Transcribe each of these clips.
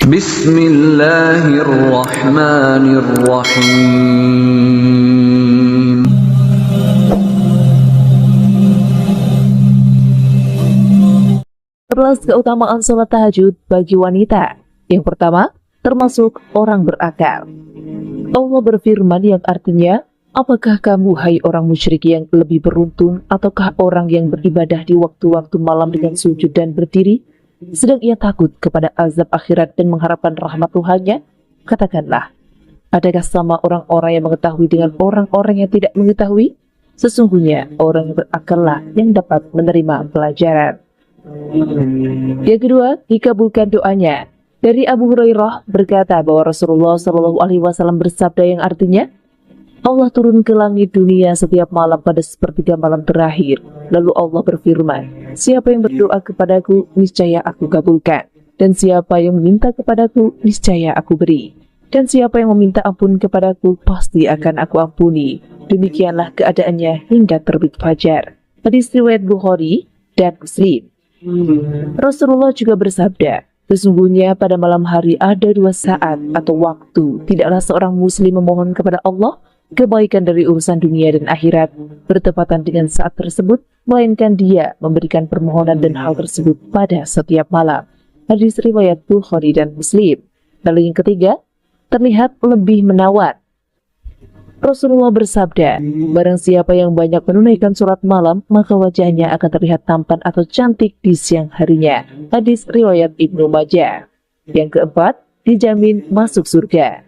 Bismillahirrahmanirrahim. 11 keutamaan sholat tahajud bagi wanita. Yang pertama, termasuk orang berakal. Allah berfirman yang artinya, apakah kamu hai orang musyrik yang lebih beruntung, ataukah orang yang beribadah di waktu-waktu malam dengan sujud dan berdiri, sedang ia takut kepada azab akhirat dan mengharapkan rahmat Tuhannya? Katakanlah, adakah sama orang-orang yang mengetahui dengan orang-orang yang tidak mengetahui? Sesungguhnya orang yang berakallah yang dapat menerima pelajaran. Yang kedua, dikabulkan doanya. Dari Abu Hurairah berkata bahwa Rasulullah SAW bersabda yang artinya, Allah turun ke langit dunia setiap malam pada sepertiga malam terakhir. Lalu Allah berfirman, siapa yang berdoa kepadaku, niscaya aku kabulkan. Dan siapa yang meminta kepadaku, niscaya aku beri. Dan siapa yang meminta ampun kepadaku, pasti akan aku ampuni. Demikianlah keadaannya hingga terbit fajar. Hadis riwayat Bukhari dan Muslim. Rasulullah juga bersabda, sesungguhnya pada malam hari ada 2 saat atau waktu, tidaklah seorang muslim memohon kepada Allah kebaikan dari urusan dunia dan akhirat bertepatan dengan saat tersebut, melainkan dia memberikan permohonan dan hal tersebut pada setiap malam. Hadis riwayat Bukhari dan Muslim. Lalu yang ketiga, terlihat lebih menawan. Rasulullah bersabda, barang siapa yang banyak menunaikan sholat malam, maka wajahnya akan terlihat tampan atau cantik di siang harinya. Hadis riwayat Ibnu Majah. Yang keempat, dijamin masuk surga.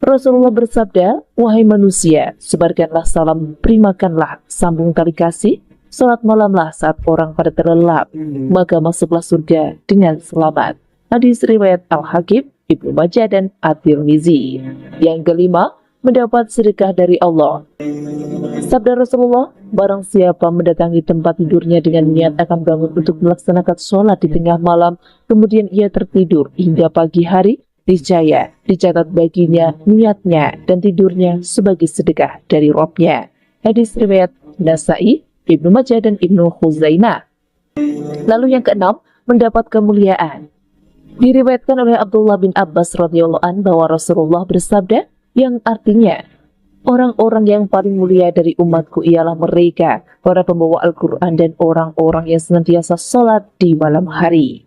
Rasulullah bersabda, wahai manusia, sebarkanlah salam, terimakanlah, sambung tali kasih, sholat malamlah saat orang pada terlelap, maka masuklah surga dengan selamat. Hadis riwayat Al-Hakim, Ibnu Majah dan At-Tirmizi. Yang kelima, mendapat sedekah dari Allah. Sabda Rasulullah, barang siapa mendatangi tempat tidurnya dengan niat akan bangun untuk melaksanakan sholat di tengah malam, kemudian ia tertidur hingga pagi hari, niscaya dicatat baginya niatnya dan tidurnya sebagai sedekah dari Rabb-nya. Hadis riwayat Nasai, Ibnu Majah dan Ibnu Khuzaimah. Lalu yang keenam, mendapat kemuliaan. Diriwayatkan oleh Abdullah bin Abbas radhiyallahu anhu bahwa Rasulullah bersabda yang artinya, orang-orang yang paling mulia dari umatku ialah mereka, para pembawa Al-Quran dan orang-orang yang senantiasa sholat di malam hari.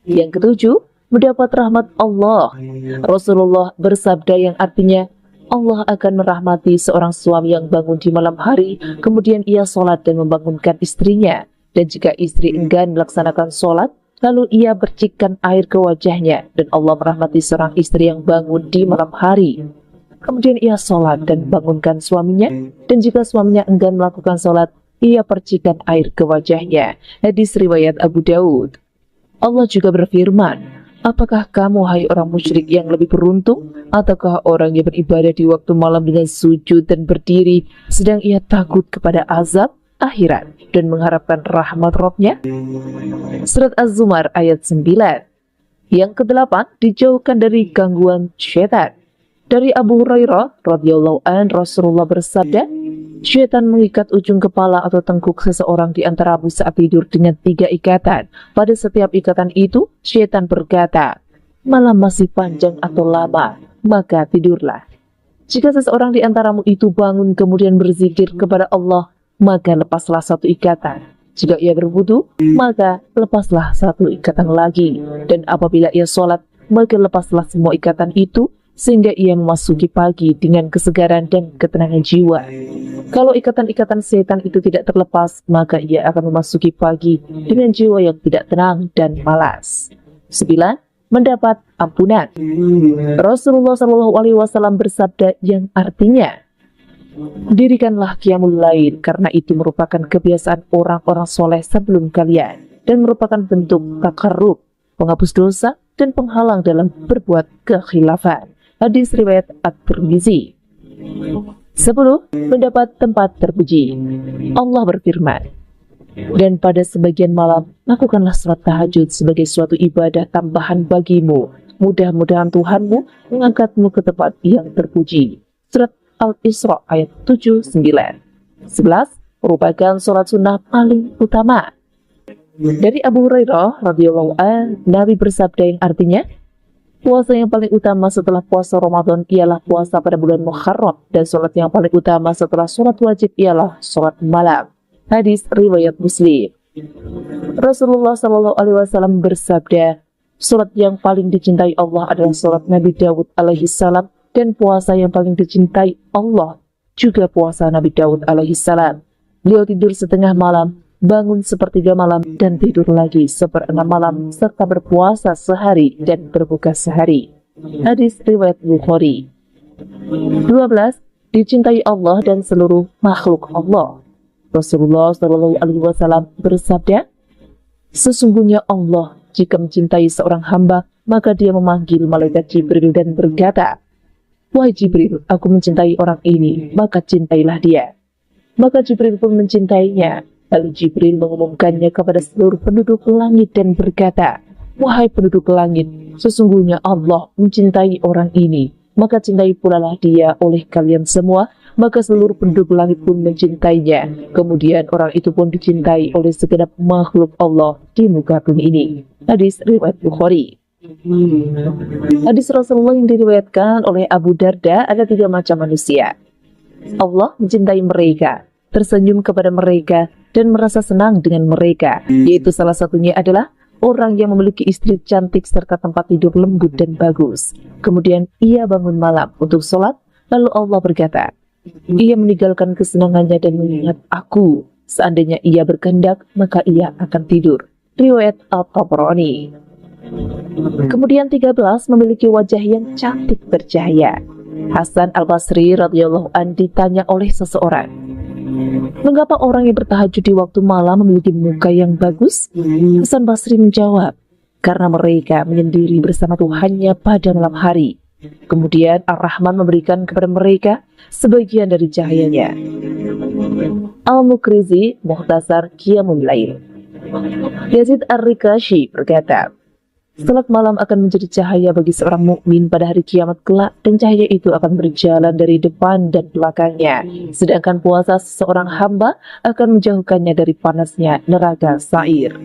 Yang ketujuh, mendapat rahmat Allah. Rasulullah bersabda yang artinya, Allah akan merahmati seorang suami yang bangun di malam hari, kemudian ia sholat dan membangunkan istrinya. Dan jika istri enggan melaksanakan sholat, lalu ia percikkan air ke wajahnya, dan Allah merahmati seorang istri yang bangun di malam hari. Kemudian ia sholat dan membangunkan suaminya, dan jika suaminya enggan melakukan sholat, ia percikan air ke wajahnya. Hadis riwayat Abu Daud. Allah juga berfirman, apakah kamu hai orang musyrik yang lebih beruntung, ataukah orang yang beribadah di waktu malam dengan sujud dan berdiri, sedang ia takut kepada azab akhirat dan mengharapkan rahmat Rabb-nya? Surat Az-Zumar ayat 9. Yang kedelapan, dijauhkan dari gangguan syaitan. Dari Abu Hurairah radhiyallahu anhu, Rasulullah bersabda, syaitan mengikat ujung kepala atau tengkuk seseorang di antaramu saat tidur dengan 3 ikatan. Pada setiap ikatan itu, syaitan berkata, malam masih panjang atau lama, maka tidurlah. Jika seseorang di antaramu itu bangun kemudian berzikir kepada Allah, maka lepaslah 1 ikatan. Jika ia berwudu, maka lepaslah 1 ikatan lagi. Dan apabila ia sholat, maka lepaslah semua ikatan itu, sehingga ia memasuki pagi dengan kesegaran dan ketenangan jiwa. Kalau ikatan-ikatan setan itu tidak terlepas, maka ia akan memasuki pagi dengan jiwa yang tidak tenang dan malas. 9. Mendapat ampunan. Rasulullah SAW bersabda yang artinya, dirikanlah qiyamul lail, karena itu merupakan kebiasaan orang-orang soleh sebelum kalian, dan merupakan bentuk takarrub, penghapus dosa, dan penghalang dalam berbuat kekhilafan. Hadis riwayat At-Tirmizi. 10. Mendapat tempat terpuji. Allah berfirman, dan pada sebagian malam, lakukanlah salat tahajud sebagai suatu ibadah tambahan bagimu. Mudah-mudahan Tuhanmu mengangkatmu ke tempat yang terpuji. Surat Al-Isra ayat 7-9. 11. Merupakan sholat sunnah paling utama. Dari Abu Hurairah radhiyallahu anhu, Nabi bersabda yang artinya, Puasa yang paling utama setelah puasa Ramadan ialah puasa pada bulan Muharram, dan sholat yang paling utama setelah sholat wajib ialah sholat malam. Hadis riwayat Muslim. Rasulullah SAW bersabda, sholat yang paling dicintai Allah adalah sholat Nabi Daud alaihissalam, dan puasa yang paling dicintai Allah juga puasa Nabi Daud alaihissalam. Beliau tidur setengah malam, bangun sepertiga malam, dan tidur lagi seperenam malam, serta berpuasa sehari dan berbuka sehari. Hadis riwayat Bukhari. 12. Dicintai Allah dan seluruh makhluk Allah. Rasulullah SAW bersabda, sesungguhnya Allah jika mencintai seorang hamba, maka dia memanggil malaikat Jibril dan berkata, wahai Jibril, aku mencintai orang ini, maka cintailah dia. Maka Jibril pun mencintainya. Lalu Jibril mengumumkannya kepada seluruh penduduk langit dan berkata, wahai penduduk langit, sesungguhnya Allah mencintai orang ini, maka cintai pula lah dia oleh kalian semua. Maka seluruh penduduk langit pun mencintainya. Kemudian orang itu pun dicintai oleh segenap makhluk Allah di muka bumi ini. Hadis riwayat Bukhari. Hadis Rasulullah yang diriwayatkan oleh Abu Darda, ada 3 macam manusia. Allah mencintai mereka, tersenyum kepada mereka, dan merasa senang dengan mereka, yaitu salah satunya adalah orang yang memiliki istri cantik serta tempat tidur lembut dan bagus. Kemudian ia bangun malam untuk sholat, lalu Allah berkata, ia meninggalkan kesenangannya dan mengingat aku. Seandainya ia berkehendak, maka ia akan tidur. Riwayat Al-Tabrani. Kemudian 13, memiliki wajah yang cantik bercahaya. Hasan Al-Basri radhiyallahu an ditanya oleh seseorang, mengapa orang yang bertahajud di waktu malam memiliki muka yang bagus? Hasan Basri menjawab, karena mereka menyendiri bersama Tuhannya pada malam hari. Kemudian Ar-Rahman memberikan kepada mereka sebagian dari cahayanya. Al-Mukrizi, Mukhtasar Qiyamul Lail. Yazid Ar-Rikashi berkata, salat malam akan menjadi cahaya bagi seorang mukmin pada hari kiamat kelak, dan cahaya itu akan berjalan dari depan dan belakangnya. Sedangkan puasa seseorang hamba akan menjauhkannya dari panasnya neraka Sa'ir.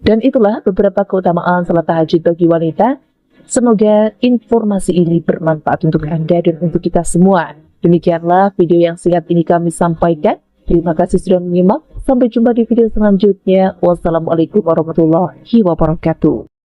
Dan itulah beberapa keutamaan salat tahajud bagi wanita. Semoga informasi ini bermanfaat untuk Anda dan untuk kita semua. Demikianlah video yang singkat ini kami sampaikan. Terima kasih sudah menyimak. Sampai jumpa di video selanjutnya. Wassalamualaikum warahmatullahi wabarakatuh.